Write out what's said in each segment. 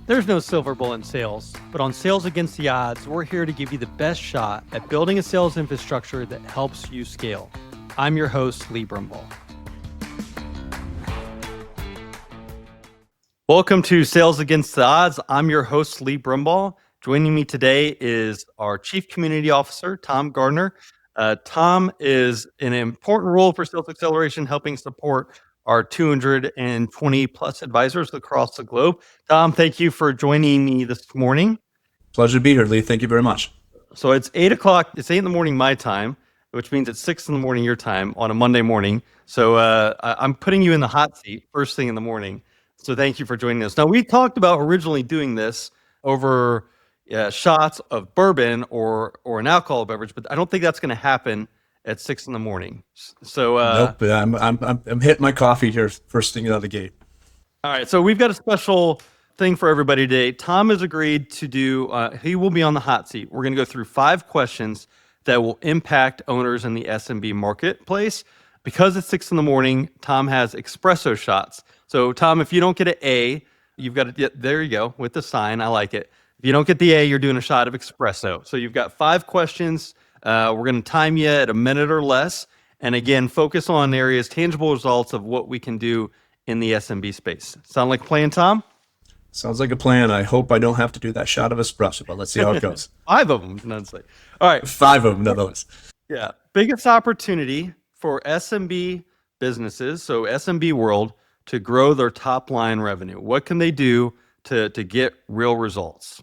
There's no silver bullet in sales, but on Sales Against the Odds, we're here to give you the best shot at building a sales infrastructure that helps you scale. I'm your host, Lee Brumbaugh. Welcome to Sales Against the Odds. I'm your host, Lee Brumbaugh. Joining me today is our Chief Community Officer, Tom Gardner. Tom is in an important role for Sales Xceleration, helping support our 220 plus advisors across the globe. Tom, thank you for joining me this morning. Pleasure to be here, Lee. Thank you very much. So it's 8 o'clock. It's 8 in the morning my time, which means it's 6 in the morning your time on a Monday morning. So I'm putting you in the hot seat first thing in the morning. So thank you for joining us. Now, we talked about originally doing this over shots of bourbon or an alcohol beverage, but I don't think that's going to happen at 6 in the morning. So nope, I'm hitting my coffee here first thing out of the gate. All right, so we've got a special thing for everybody today. Tom has agreed to do, he will be on the hot seat. We're going to go through 5 questions that will impact owners in the SMB marketplace. Because it's 6 in the morning, Tom has espresso shots. So Tom, if you don't get an A, you've got to get, there you go, with the sign, I like it. If you don't get the A, you're doing a shot of espresso. So you've got 5 questions. We're going to time you at a minute or less. And again, focus on areas, tangible results of what we can do in the SMB space. Sound like a plan, Tom? Sounds like a plan. I hope I don't have to do that shot of espresso, but let's see how it goes. 5 of them, honestly. All right. 5 of them, nonetheless. Yeah. Biggest opportunity for SMB businesses, so SMB world, to grow their top line revenue. What can they do to get real results?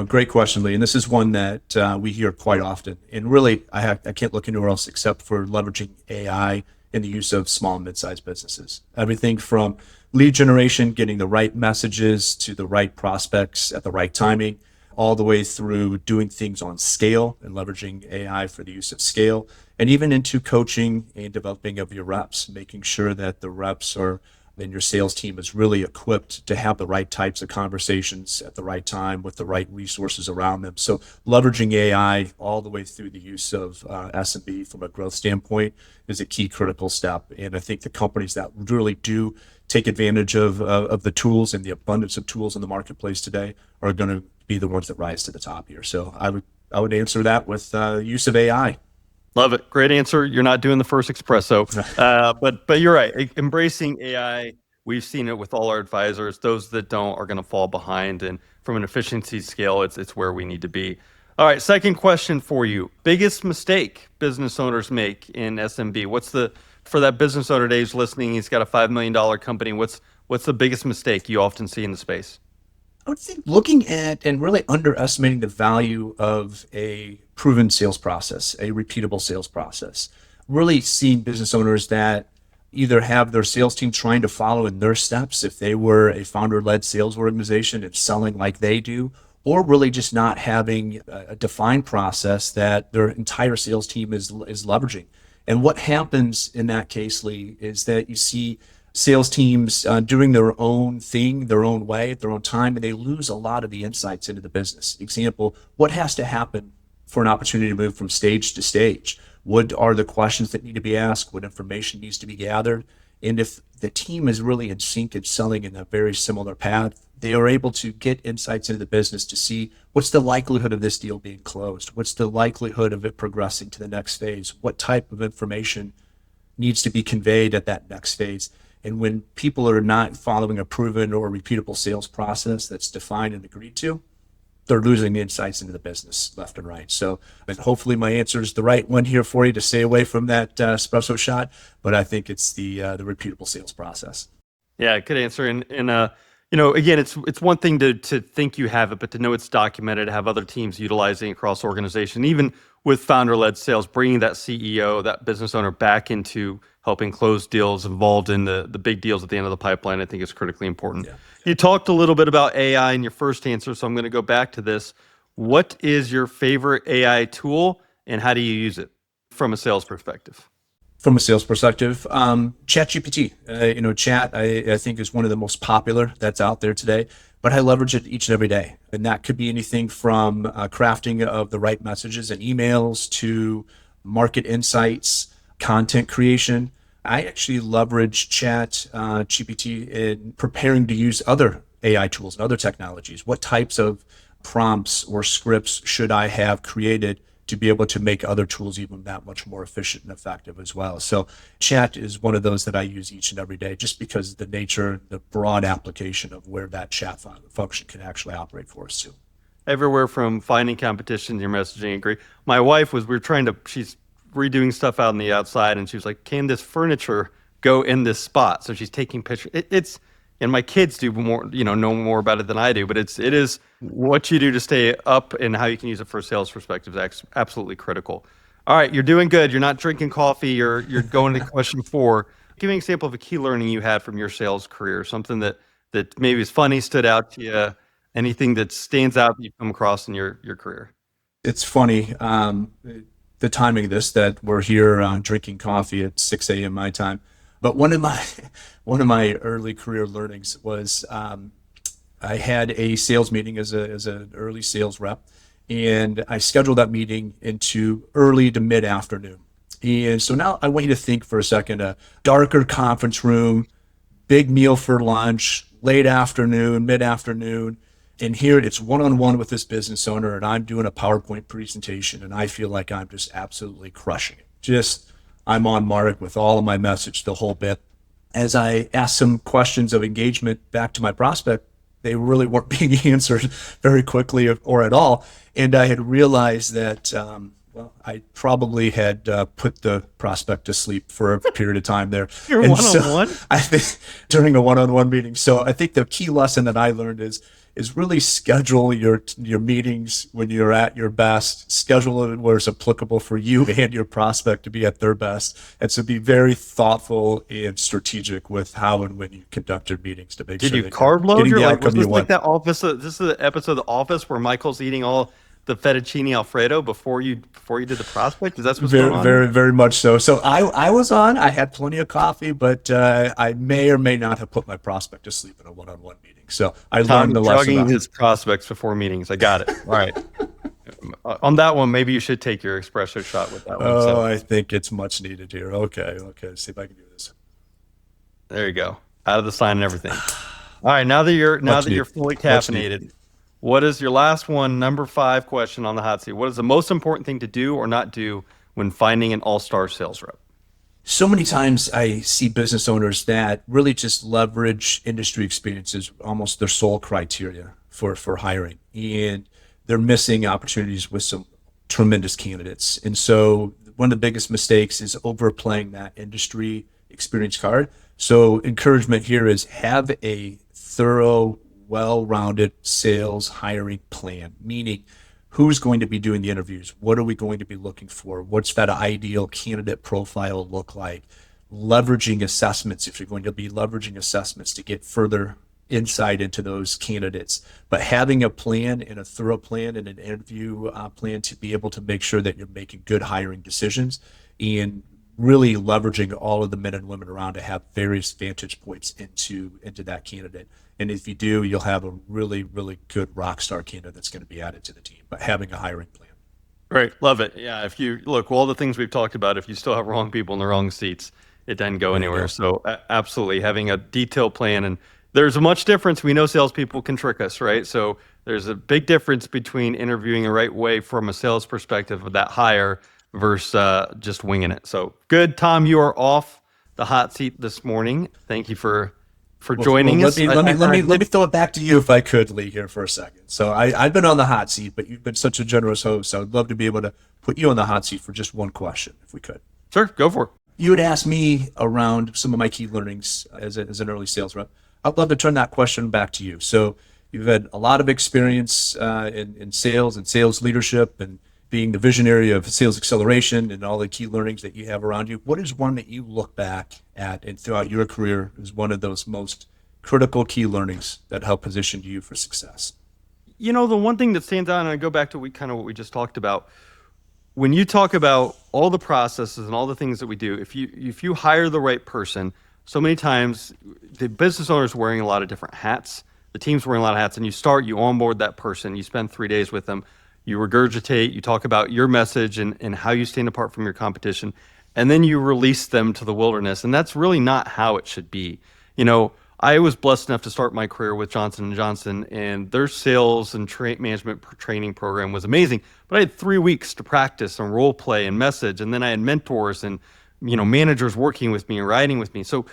Great question, Lee. And this is one that we hear quite often. And really, I can't look anywhere else except for leveraging AI in the use of small and mid-sized businesses. Everything from lead generation, getting the right messages to the right prospects at the right timing, all the way through doing things on scale and leveraging AI for the use of scale, and even into coaching and developing of your reps, making sure that the reps are and your sales team is really equipped to have the right types of conversations at the right time with the right resources around them. So leveraging AI all the way through the use of SMB from a growth standpoint is a key critical step. And I think the companies that really do take advantage of the tools and the abundance of tools in the marketplace today are going to be the ones that rise to the top here. So I would answer that with use of AI. Love it. Great answer. You're not doing the first espresso, but you're right. Embracing AI, we've seen it with all our advisors. Those that don't are going to fall behind. And from an efficiency scale, it's where we need to be. All right. Second question for you. Biggest mistake business owners make in SMB? For that business owner Dave's listening, he's got a $5 million company. What's the biggest mistake you often see in the space? I would think looking at and really underestimating the value of a proven sales process, a repeatable sales process. Really seeing business owners that either have their sales team trying to follow in their steps if they were a founder-led sales organization and selling like they do, or really just not having a defined process that their entire sales team is leveraging. And what happens in that case, Lee, is that you see sales teams doing their own thing, their own way, at their own time, and they lose a lot of the insights into the business. Example, what has to happen for an opportunity to move from stage to stage? What are the questions that need to be asked? What information needs to be gathered? And if the team is really in sync and selling in a very similar path, they are able to get insights into the business to see what's the likelihood of this deal being closed? What's the likelihood of it progressing to the next phase? What type of information needs to be conveyed at that next phase? And when people are not following a proven or repeatable sales process that's defined and agreed to, they're losing the insights into the business left and right. So hopefully my answer is the right one here for you to stay away from that espresso shot, but I think it's the repeatable sales process. Yeah, good answer. And again, it's one thing to think you have it, but to know it's documented, to have other teams utilizing across organization, even with founder-led sales, bringing that CEO, that business owner back into helping close deals, involved in the big deals at the end of the pipeline, I think is critically important. Yeah. You talked a little bit about AI in your first answer, so I'm going to go back to this. What is your favorite AI tool, and how do you use it from a sales perspective? From a sales perspective, ChatGPT, chat, I think is one of the most popular that's out there today, but I leverage it each and every day. And that could be anything from crafting of the right messages and emails to market insights, content creation. I actually leverage Chat GPT in preparing to use other AI tools and other technologies? What types of prompts or scripts should I have created to be able to make other tools even that much more efficient and effective as well? So chat is one of those that I use each and every day, just because of the nature, the broad application of where that chat function can actually operate for us too. Everywhere from finding competition, your messaging, agree. My wife she's redoing stuff out on the outside, and she was like, can this furniture go in this spot? So she's taking pictures. And my kids do more, know more about it than I do, but it is what you do to stay up and how you can use it for a sales perspective is absolutely critical. All right, you're doing good. You're not drinking coffee. You're going to question 4. Give me an example of a key learning you had from your sales career, something that maybe is funny, stood out to you, anything that stands out that you've come across in your career. It's funny, the timing of this, that we're here drinking coffee at 6 a.m. my time. But one of my early career learnings was I had a sales meeting as an early sales rep, and I scheduled that meeting into early to mid afternoon. And so now I want you to think for a second: a darker conference room, big meal for lunch, late afternoon, mid afternoon. And here it's one-on-one with this business owner, and I'm doing a PowerPoint presentation, and I feel like I'm just absolutely crushing it. I'm on mark with all of my message, the whole bit. As I asked some questions of engagement back to my prospect, they really weren't being answered very quickly or at all. And I had realized that, I probably had put the prospect to sleep for a period of time there. You're And one-on-one? So I think during a one-on-one meeting. So I think the key lesson that I learned is really schedule your meetings when you're at your best. Schedule it where it's applicable for you and your prospect to be at their best, and so be very thoughtful and strategic with how and when you conduct your meetings to make sure Did you that carb you're load getting your the like? outcome Was you this like want. that Office? This is the episode of The Office where Michael's eating all the fettuccine Alfredo before you did the prospect? Is that what's going Very, on? very, very much so. So I was on. I had plenty of coffee, but I may or may not have put my prospect to sleep in a one-on-one meeting. So I Tom learned the lesson. drugging his prospects before meetings. I got it. All right. On that one, maybe you should take your espresso shot with that one. Oh, So I think it's much needed here. Okay. See if I can do this. there you go. Out of the sign and everything. All right. Now that you're fully Much caffeinated, what is your last one, number 5 question on the hot seat? What is the most important thing to do or not do when finding an all-star sales rep? So many times I see business owners that really just leverage industry experience as almost their sole criteria for hiring, and they're missing opportunities with some tremendous candidates. And so one of the biggest mistakes is overplaying that industry experience card. So encouragement here is have a thorough, well-rounded sales hiring plan, meaning who's going to be doing the interviews? What are we going to be looking for? What's that ideal candidate profile look like? Leveraging assessments, if you're going to be leveraging assessments to get further insight into those candidates, but having a plan and a thorough plan and an interview plan to be able to make sure that you're making good hiring decisions, and really leveraging all of the men and women around to have various vantage points into that candidate. And if you do, you'll have a really, really good rock star candidate that's going to be added to the team, but having a hiring plan. Right. Love it. Yeah. If you look, all the things we've talked about, if you still have wrong people in the wrong seats, it doesn't go anywhere. So absolutely having a detailed plan. And there's a much difference. We know salespeople can trick us, right? So there's a big difference between interviewing the right way from a sales perspective of that hire versus just winging it. So good. Tom, you are off the hot seat this morning. Thank you for joining us. Let me throw it back to you if I could, Lee, here for a second. So I've been on the hot seat, but you've been such a generous host. So I'd love to be able to put you on the hot seat for just one question, if we could. Sure, go for it. You had asked me around some of my key learnings as an early sales rep. I'd love to turn that question back to you. So you've had a lot of experience in sales and sales leadership and being the visionary of Sales Xceleration and all the key learnings that you have around you. What is one that you look back at and throughout your career is one of those most critical key learnings that help position you for success? The one thing that stands out, and I go back to what we just talked about, when you talk about all the processes and all the things that we do, if you hire the right person, so many times the business owner is wearing a lot of different hats, the team's wearing a lot of hats, and you onboard that person, you spend 3 days with them, you regurgitate, you talk about your message and how you stand apart from your competition, and then you release them to the wilderness. And that's really not how it should be. I was blessed enough to start my career with Johnson & Johnson, and their sales and management training program was amazing. But I had 3 weeks to practice and role play and message, and then I had mentors and managers working with me and riding with me. So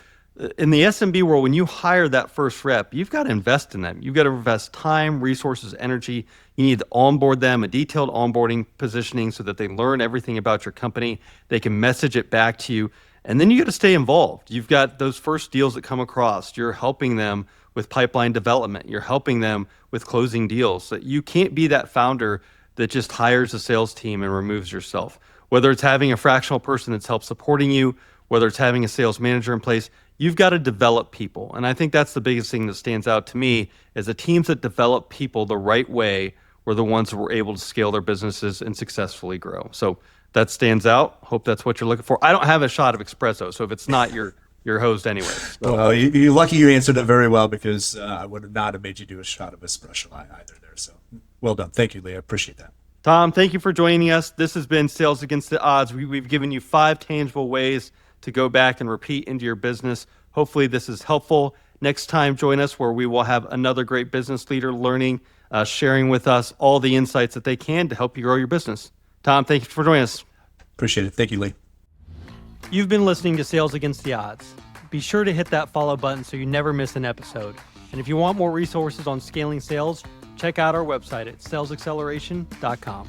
in the SMB world, when you hire that first rep, you've got to invest in them. You've got to invest time, resources, energy. You need to onboard them, a detailed onboarding positioning so that they learn everything about your company. They can message it back to you. And then you got to stay involved. You've got those first deals that come across. You're helping them with pipeline development. You're helping them with closing deals. So you can't be that founder that just hires a sales team and removes yourself. Whether it's having a fractional person that's helped supporting you, whether it's having a sales manager in place, you've got to develop people. And I think that's the biggest thing that stands out to me is the teams that develop people the right way were the ones that were able to scale their businesses and successfully grow. So that stands out. Hope that's what you're looking for. I don't have a shot of espresso, so if it's not, you're hosed anyway. So. Well, you're lucky you answered it very well because I would not have made you do a shot of espresso either there. So well done. Thank you, Lee. I appreciate that. Tom, thank you for joining us. This has been Sales Against the Odds. We've given you 5 tangible ways to go back and repeat into your business. Hopefully this is helpful. Next time, join us where we will have another great business leader learning, sharing with us all the insights that they can to help you grow your business. Tom, thank you for joining us. Appreciate it. Thank you, Lee. You've been listening to Sales Against the Odds. Be sure to hit that follow button so you never miss an episode. And if you want more resources on scaling sales, check out our website at salesxceleration.com.